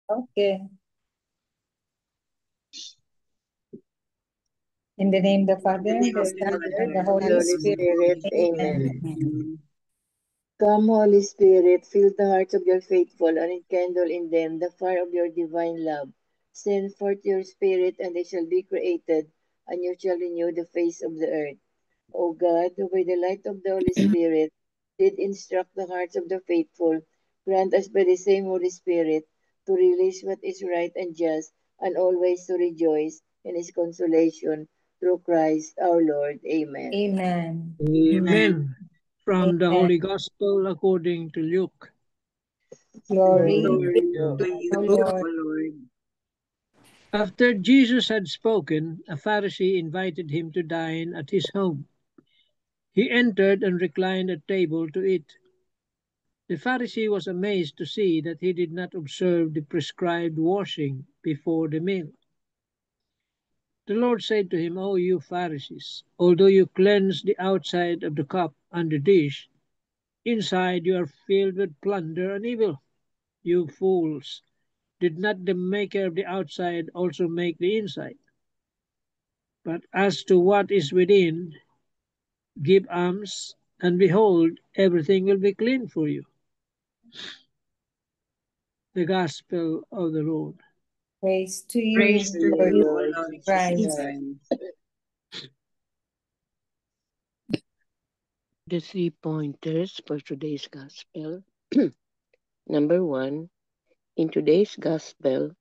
Okay. In the name of the In the Father, name the of the Son, Father, and the and the Holy Holy Spirit. Spirit. Amen. Amen. Come, Holy Spirit, fill the hearts of your faithful and enkindle in them the fire of your divine love. Send forth your Spirit, and they shall be created, and you shall renew the face of the earth. O God, who by the light of the Holy Spirit did instruct the hearts of the faithful, grant us by the same Holy Spirit to release what is right and just, and always to rejoice in his consolation through Christ our Lord. Amen. Amen. Amen. Amen. From the Amen. Holy Gospel according to Luke. Glory Glory to to Glory you, to you, O O you, Lord. Lord. O Lord. After Jesus had spoken, a Pharisee invited him to dine at his home. He entered and reclined at table to eat. The Pharisee was amazed to see that he did not observe the prescribed washing before the meal. The Lord said to him, O you Pharisees, although you cleanse the outside of the cup and the dish, inside you are filled with plunder and evil. You fools, did not the maker of the outside also make the inside? But as to what is within, give alms, and behold, everything will be clean for you. The Gospel of the Lord. Praise to Praise you, to To Lord you, you, O Lord Lord Jesus Jesus Christ. Christ. Christ. The 3 pointers for today's Gospel. Number 1, in today's Gospel,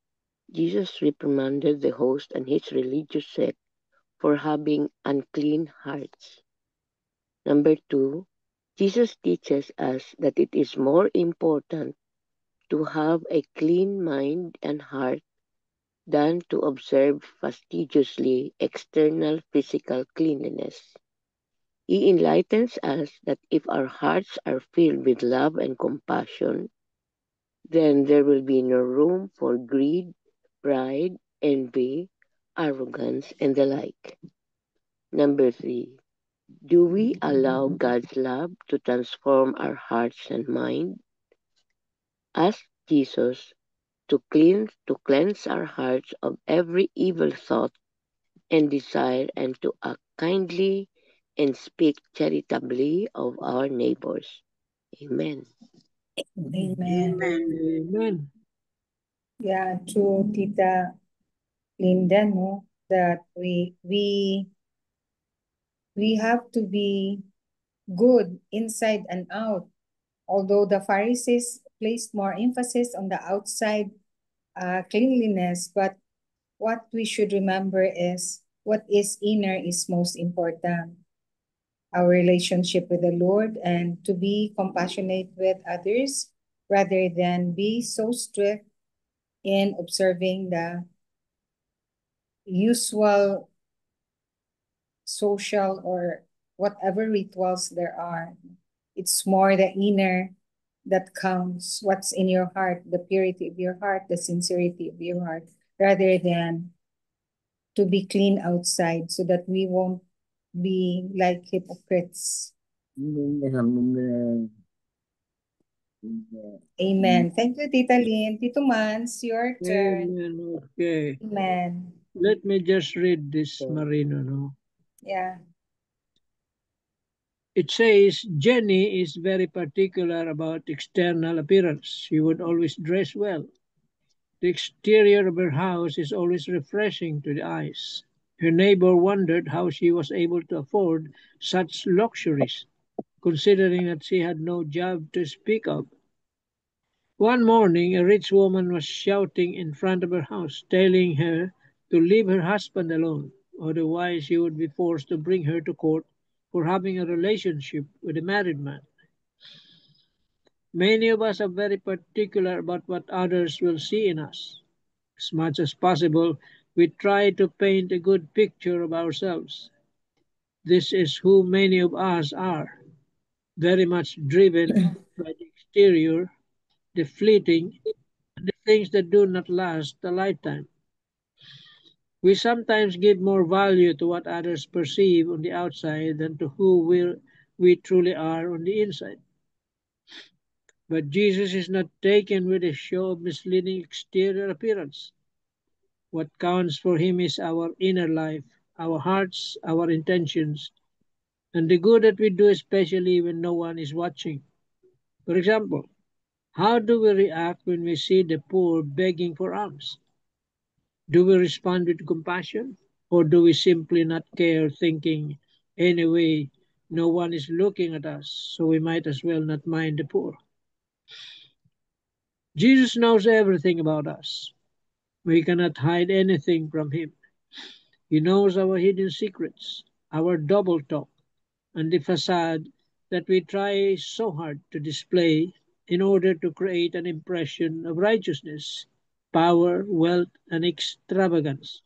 Jesus reprimanded the host and his religious sect for having unclean hearts. Number 2, Jesus teaches us that it is more important to have a clean mind and heart than to observe fastidiously external physical cleanliness. He enlightens us that if our hearts are filled with love and compassion, then there will be no room for greed, pride, envy, arrogance, and the like. Number 3, do we allow God's love to transform our hearts and mind? Ask Jesus to cleanse our hearts of every evil thought and desire, and to act kindly and speak charitably of our neighbors. Amen. Amen. Amen. Amen. Yeah, true, Tita Linda, no? That we have to be good inside and out. Although the Pharisees placed more emphasis on the outside cleanliness, but what we should remember is what is inner is most important. Our relationship with the Lord and to be compassionate with others rather than be so strict in observing the usual social or whatever rituals there are. It's more the inner that counts, what's in your heart, the purity of your heart, the sincerity of your heart, rather than to be clean outside so that we won't be like hypocrites. Amen. Thank you, Tita Lynn. Tito Mans, your turn. Amen. Okay. Amen. Let me just read this, Marino. No? Yeah. It says Jenny is very particular about external appearance. She would always dress well. The exterior of her house is always refreshing to the eyes. Her neighbor wondered how she was able to afford such luxuries, considering that she had no job to speak of. One morning, a rich woman was shouting in front of her house, telling her to leave her husband alone, otherwise she would be forced to bring her to court for having a relationship with a married man. Many of us are very particular about what others will see in us. As much as possible, we try to paint a good picture of ourselves. This is who many of us are, very much driven by the exterior, the fleeting, the things that do not last a lifetime. We sometimes give more value to what others perceive on the outside than to who we truly are on the inside. But Jesus is not taken with a show of misleading exterior appearance. What counts for him is our inner life, our hearts, our intentions, and the good that we do, especially when no one is watching. For example, how do we react when we see the poor begging for alms? Do we respond with compassion? Or do we simply not care, thinking, anyway, no one is looking at us, so we might as well not mind the poor? Jesus knows everything about us. We cannot hide anything from him. He knows our hidden secrets, our double talk, and the facade that we try so hard to display in order to create an impression of righteousness, power, wealth, and extravagance.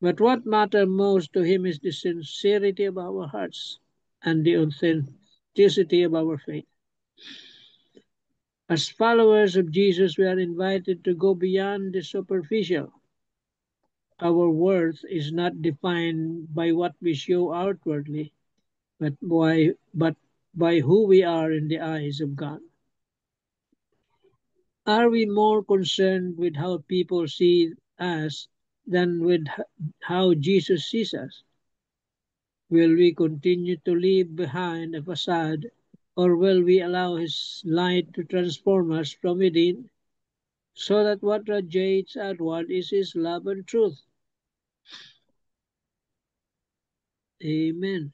But what matters most to him is the sincerity of our hearts and the authenticity of our faith. As followers of Jesus, we are invited to go beyond the superficial. Our worth is not defined by what we show outwardly, but by who we are in the eyes of God. Are we more concerned with how people see us than with how Jesus sees us? Will we continue to live behind a facade, or will we allow His light to transform us from within, so that what radiates outward is His love and truth? Amen.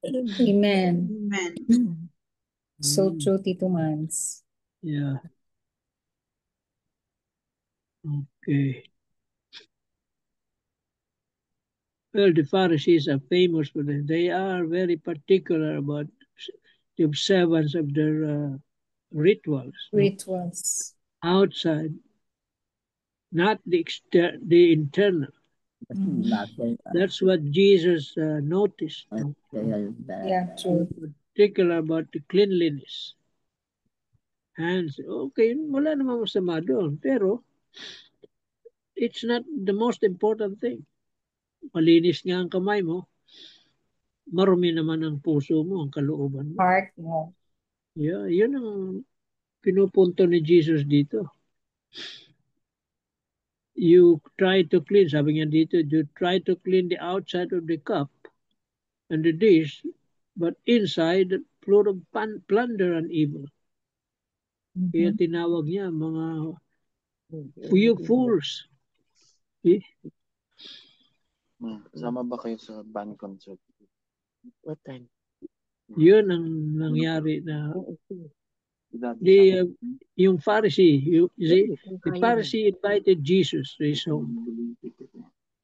Amen. Amen. So Mm. true, Tito Mans. Yeah. Okay. Well, the Pharisees are famous for this. They are very particular about the observance of their rituals, no? Rituals. Outside, not the internal. Mhm. That's what Jesus noticed, no? Yeah, true. Particular about the cleanliness. Hands, okay, wala namang masama doon. Pero, it's not the most important thing. Malinis nga ang kamay mo, marumi naman ang puso mo, ang kalooban mo. Heart mo. Yeah, yun ang pinupunto ni Jesus dito. You try to clean, sabi niya dito, you try to clean the outside of the cup and the dish, but inside, full of plunder and evil. Kaya Mhm. tinawag niya mga you fools. Eh? Kasama ba kayo sa band concert? What time? Yun ang nangyari na Dati yung Pharisee, see, Kung the kaya mo. Pharisee invited Jesus to his home.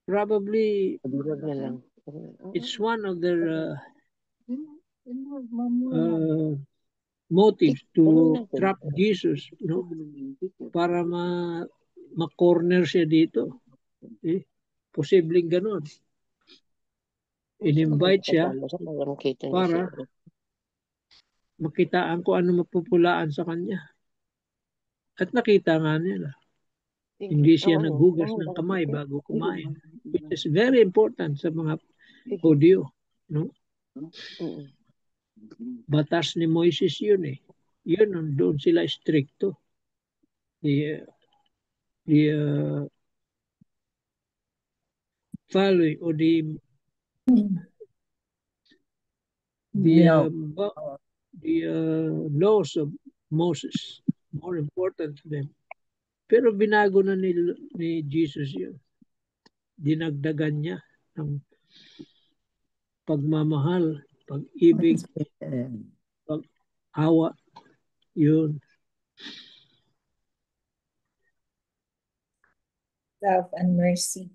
Probably Durag na lang. it's one of their motives to trap Jesus, para ma-corner siya dito. Eh? Posibleng ganon. In-invite siya para makitaan ko ano mapupulaan sa kanya. At nakita nga nila. Hindi siya naghugas ng kamay bago kumain. Which is very important sa mga Hudyo. No? Batas ni Moises yun eh. Yun, doon sila stricto. The following or the laws of Moses, more important to them. Pero binago na ni Jesus yun. Dinagdagan niya ng pagmamahal, pag-ibig, pag-awa, yun. Love and mercy.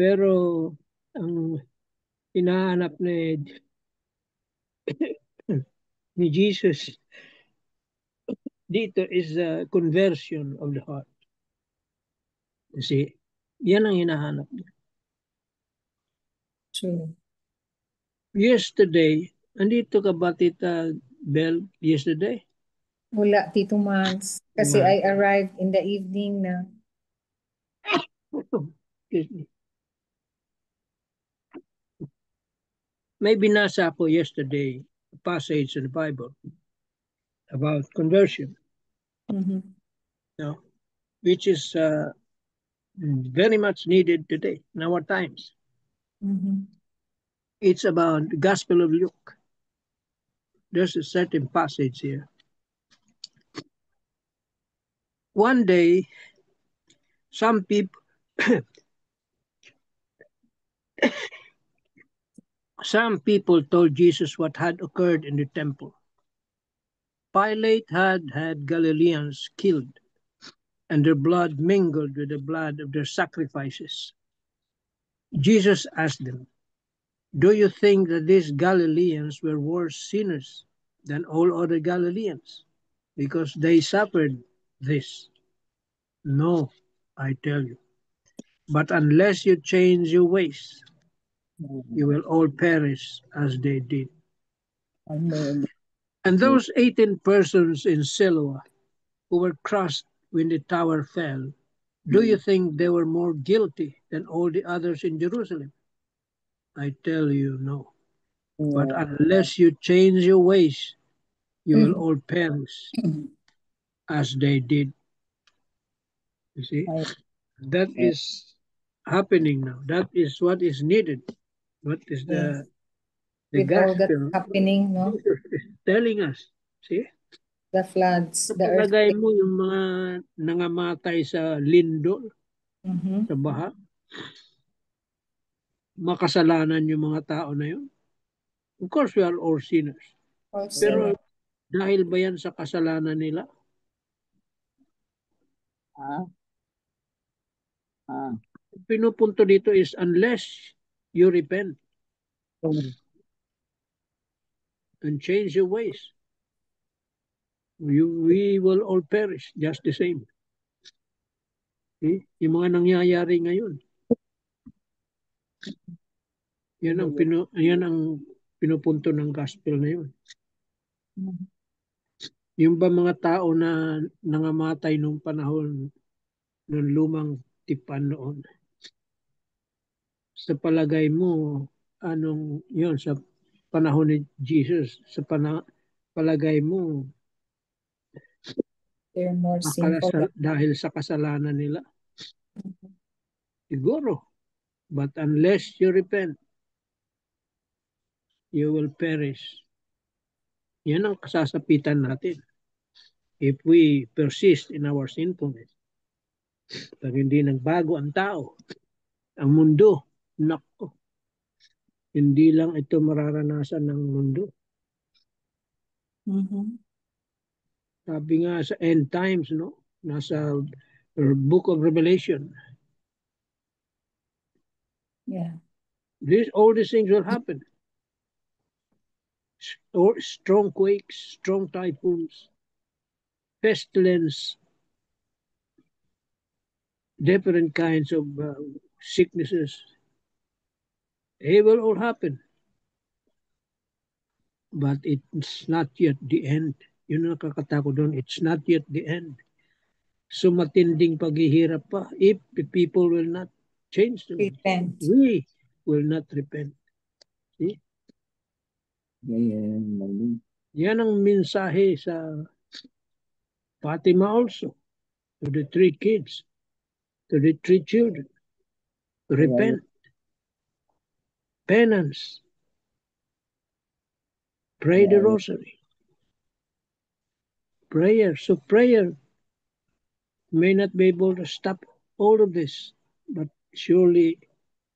Pero ang hinahanap ni Jesus dito is a conversion of the heart. Kasi yan ang hinahanap niya. True. Yesterday, andito ka ba, Tita Bell, yesterday? Wala, Tito Mans. Kasi I arrived in the evening na. Excuse me. May binasa ako yesterday, a passage in the Bible. about conversion, Mm-hmm. which is very much needed today in our times. Mm-hmm. It's about the Gospel of Luke. There's a certain passage here. One day, some people told Jesus what had occurred in the temple. Pilate had Galileans killed, and their blood mingled with the blood of their sacrifices. Jesus asked them, "Do you think that these Galileans were worse sinners than all other Galileans, because they suffered this? No, I tell you. But unless you change your ways, you will all perish as they did." Amen. And those 18 persons in Siloah who were crushed when the tower fell, do you think they were more guilty than all the others in Jerusalem? I tell you, no. But unless you change your ways, you will all perish as they did. You see, that is happening now. That is what is needed. What is Yes. the With all that gospel happening, no? Jesus is telling us? See, The floods, sa the palagay earthquake. mo yung mga nangamatay sa lindol, Mm-hmm. sa baha, makasalanan yung mga tao na yun? Of course, we are all sinners. All Pero sinners. dahil ba yan sa kasalanan nila? Pinupunto dito is unless you repent and change your ways, we will all perish just the same. Yung mga nangyayari ngayon, yan ang pinupunto ng gospel na yun. Yung ba mga tao na nangamatay nung panahon ng lumang tipan noon, sa palagay mo, anong yun sa panahon ni Jesus, sa palagay mo, They're more sinful. dahil sa kasalanan nila? Siguro. But unless you repent, you will perish. Yan ang kasasapitan natin. If we persist in our sinfulness, pag hindi nagbago ang tao, ang mundo, nako, hindi lang ito mararanasan ng mundo. Mm-hmm. Sabi nga sa end times, no? Nasa book of Revelation, Yeah. all these things will happen. Strong quakes, strong typhoons, pestilence, different kinds of sicknesses. It will all happen. But it's not yet the end. Yun ang nakakatakot doon. It's not yet the end. So matinding paghihirap pa if the people will not change them. Repent. We will not repent. See? Yan ang mensahe sa Fatima also, to the 3 kids, to the 3 children. Repent. Penance. Pray the rosary. Prayer. So prayer may not be able to stop all of this, but surely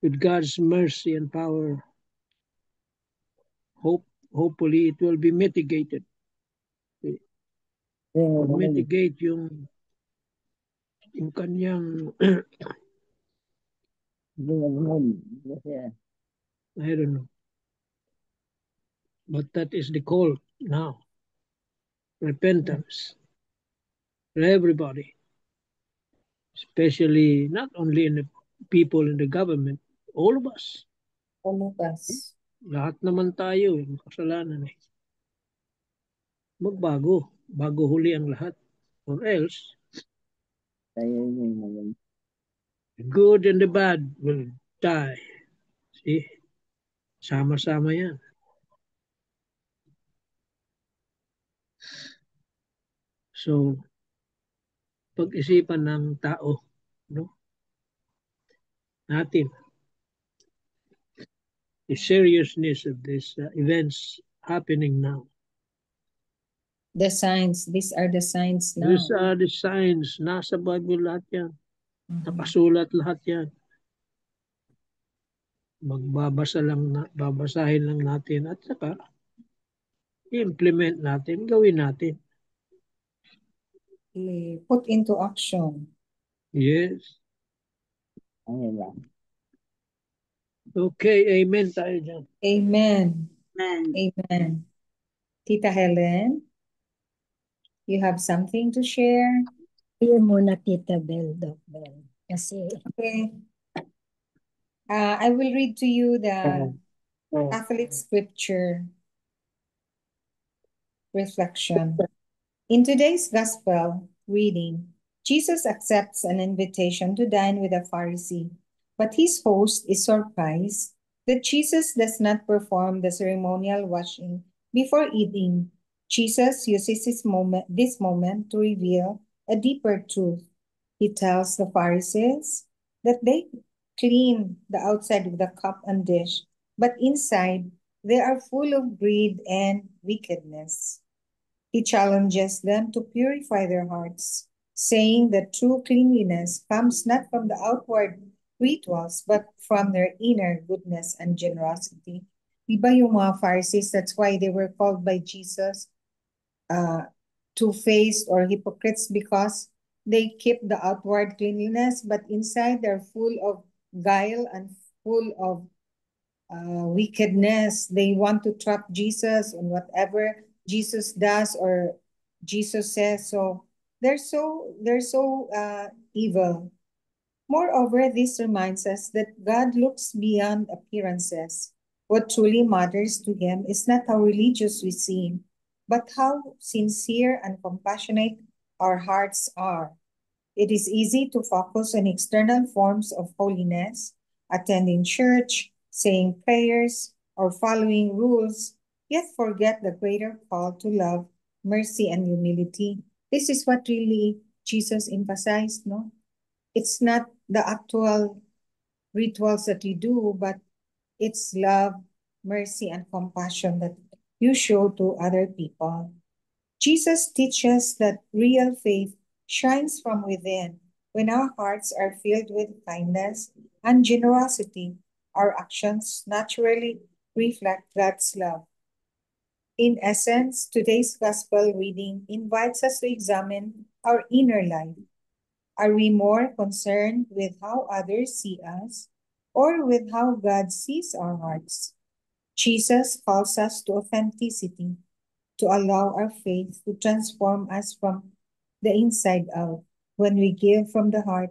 with God's mercy and power, hopefully it will be mitigated. Mitigate yung kanyang I don't know. But that is the call now. Repentance for everybody, especially not only in the people in the government, all of us. All of us. Lahat naman tayo, yung kasalanan eh. Magbago, bago huli ang lahat. Or else, the good and the bad will die. See? Sama-sama yan. So, pag-isipan ng tao, no? Natin, the seriousness of these events happening now. The signs, these are the signs now. These are the signs. Nasa Bible lahat yan. Nakasulat lahat yan. Babasahin lang natin at saka i-implement natin, gawin natin. Put into action. Yes. Ayun lang. Okay, amen tayo dyan. Amen. Amen. Amen. Tita Helen, you have something to share? Here muna, Tita Bel, Doc Bel. Kasi, Okay. I will read to you the Catholic scripture reflection. In today's gospel reading, Jesus accepts an invitation to dine with a Pharisee, but his host is surprised that Jesus does not perform the ceremonial washing before eating. Jesus uses this moment to reveal a deeper truth. He tells the Pharisees that they clean the outside of the cup and dish, but inside they are full of greed and wickedness. He challenges them to purify their hearts, saying that true cleanliness comes not from the outward rituals, but from their inner goodness and generosity. Diba yung mga Pharisees, that's why they were called by Jesus two-faced or hypocrites, because they keep the outward cleanliness, but inside they're full of guile and full of wickedness. They want to trap Jesus on whatever Jesus does or Jesus says. So they're so evil. Moreover, this reminds us that God looks beyond appearances. What truly matters to him is not how religious we seem, but how sincere and compassionate our hearts are. It is easy to focus on external forms of holiness, attending church, saying prayers, or following rules, yet forget the greater call to love, mercy, and humility. This is what really Jesus emphasized, no? It's not the actual rituals that you do, but it's love, mercy, and compassion that you show to other people. Jesus teaches that real faith shines from within. When our hearts are filled with kindness and generosity, our actions naturally reflect God's love. In essence, today's gospel reading invites us to examine our inner life. Are we more concerned with how others see us or with how God sees our hearts? Jesus calls us to authenticity, to allow our faith to transform us from the inside out. When we give from the heart,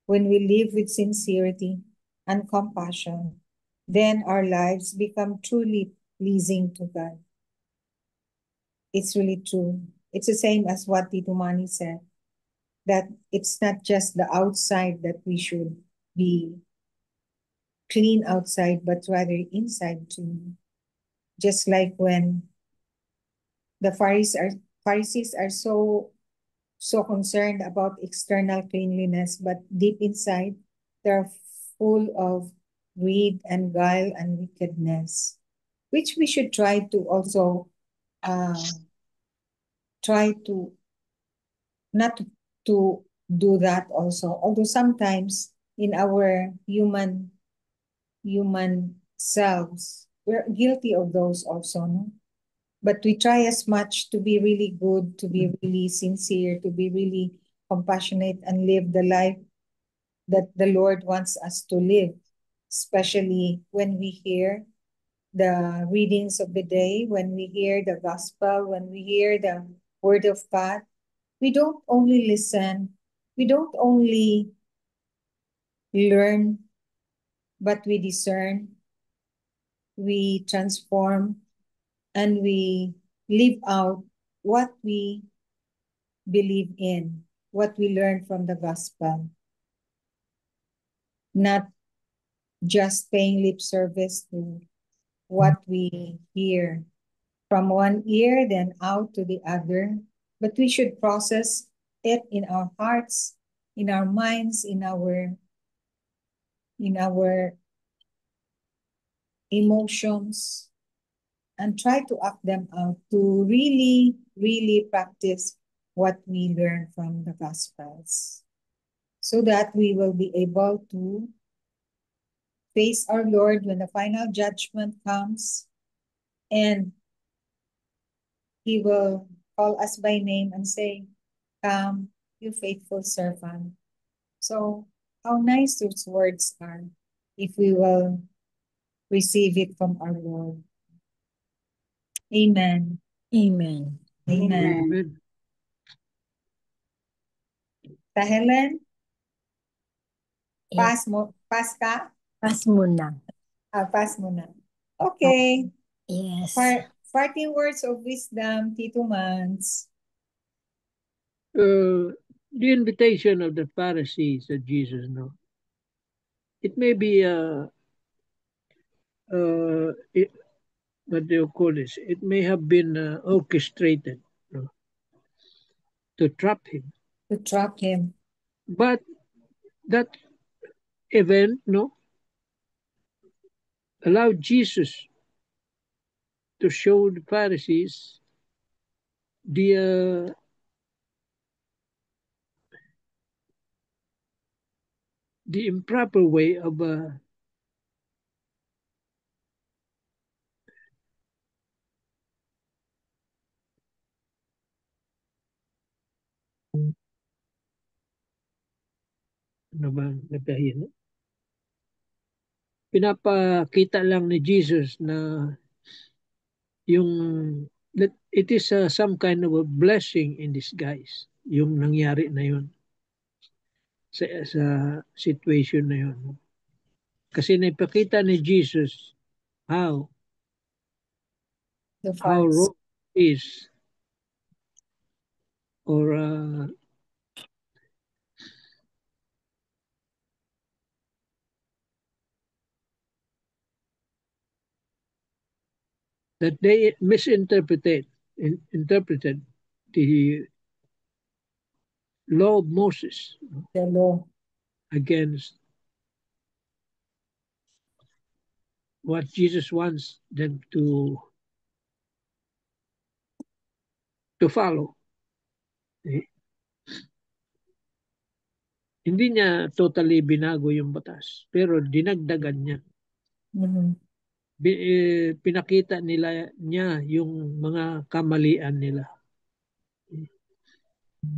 when we live with sincerity and compassion, then our lives become truly pleasing to God. It's really true. It's the same as what Tito Manny said, that it's not just the outside that we should be clean outside, but rather inside too. Just like when the Pharisees are so concerned about external cleanliness, but deep inside, they're full of greed and guile and wickedness, which we should try to also try to not to do that also. Although sometimes in our human selves, we're guilty of those also, no? But we try as much to be really good, to be really sincere, to be really compassionate and live the life that the Lord wants us to live, especially when we hear the readings of the day, when we hear the gospel, when we hear the word of God. We don't only listen, we don't only learn, but we discern, we transform, and we live out what we believe in, what we learn from the gospel. Not just paying lip service to what we hear from one ear, then out to the other, but we should process it in our hearts, in our minds, in our emotions, and try to act them out to really, really practice what we learn from the Gospels, so that we will be able to face our Lord when the final judgment comes, and He will call us by name and say, "Come, you faithful servant." So, how nice those words are if we will receive it from our Lord. Amen. Amen. Amen. Amen. Ta Helen, Yes. pass ka? Pass muna. Pass mo na. Okay. Yes. 14 words of wisdom, Tito Mans. The invitation of the Pharisees that Jesus know. It may be what do you call this? It may have been orchestrated, to trap him. To trap him. But that event, allowed Jesus to show the Pharisees the improper way of ano ba nagkahina? Pinapakita lang ni Jesus na that it is some kind of a blessing in disguise, yung nangyari na yun sa situation na yun. Kasi naipakita ni Jesus how wrong is, or that they interpreted the law of Moses, the law, against what Jesus wants them to follow. Hindi niya totally binago yung batas, pero dinagdagan niya. Pinakita niya yung mga kamalian nila.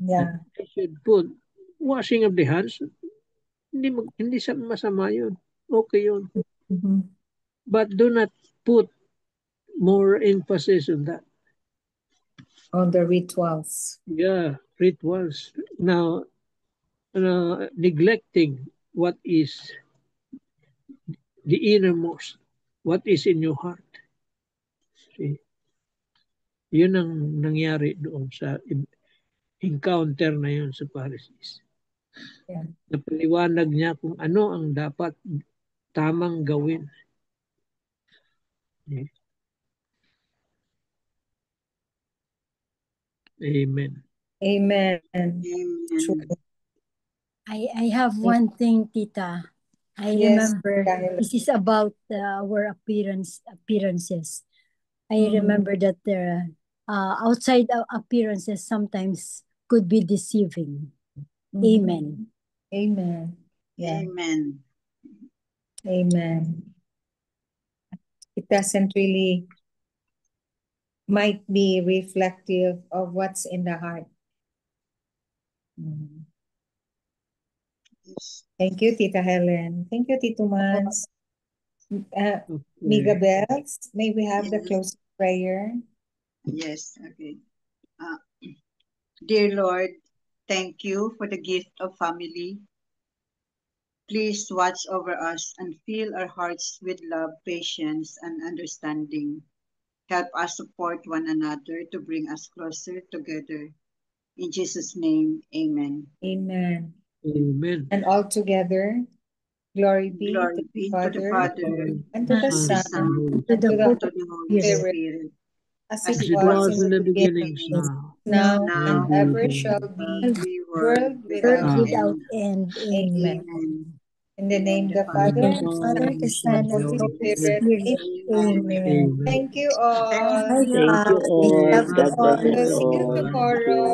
Yeah. They should put washing of the hands. Hindi masama yun. Okay yun. But do not put more emphasis on that. On the rituals. Yeah, rituals. Now, neglecting what is the innermost, what is in your heart. See? Yun ang nangyari doon sa encounter na yun sa Pharisees. Yeah. Napaliwanag niya kung ano ang dapat tamang gawin. Yeah. Amen. Amen. Amen. I have one thing, Tita. I remember this is about our appearances. I remember that outside appearances sometimes could be deceiving. Amen. Amen. Yeah. Amen. Amen. It doesn't really might be reflective of what's in the heart. Yes. Thank you, Tita Helen. Thank you, Tito Mans. Okay. Miga Bells, may we have the closing prayer? Yes, okay. Dear Lord, thank you for the gift of family. Please watch over us and fill our hearts with love, patience, and understanding. Help us support one another to bring us closer together. In Jesus' name, amen. Amen. Amen. And all together, glory be Glory to the be to Father, the Father, and to the and to the Son, Son, to and to the the and Holy to the Holy Spirit, Spirit, as as it it was was in in the the beginning, beginning, now, now now, and and ever ever shall shall be, be world World without be. without end. end. Amen. Amen. Amen. In the name of the In the Father, name Amen. of the and Father, the of Son, the and Holy the Holy Spirit. Spirit. Amen. Amen. Amen. Thank you Thank all. Bye, you. Thank you guys. all. Love you God bless us We'll all. see you all. Thank tomorrow. you.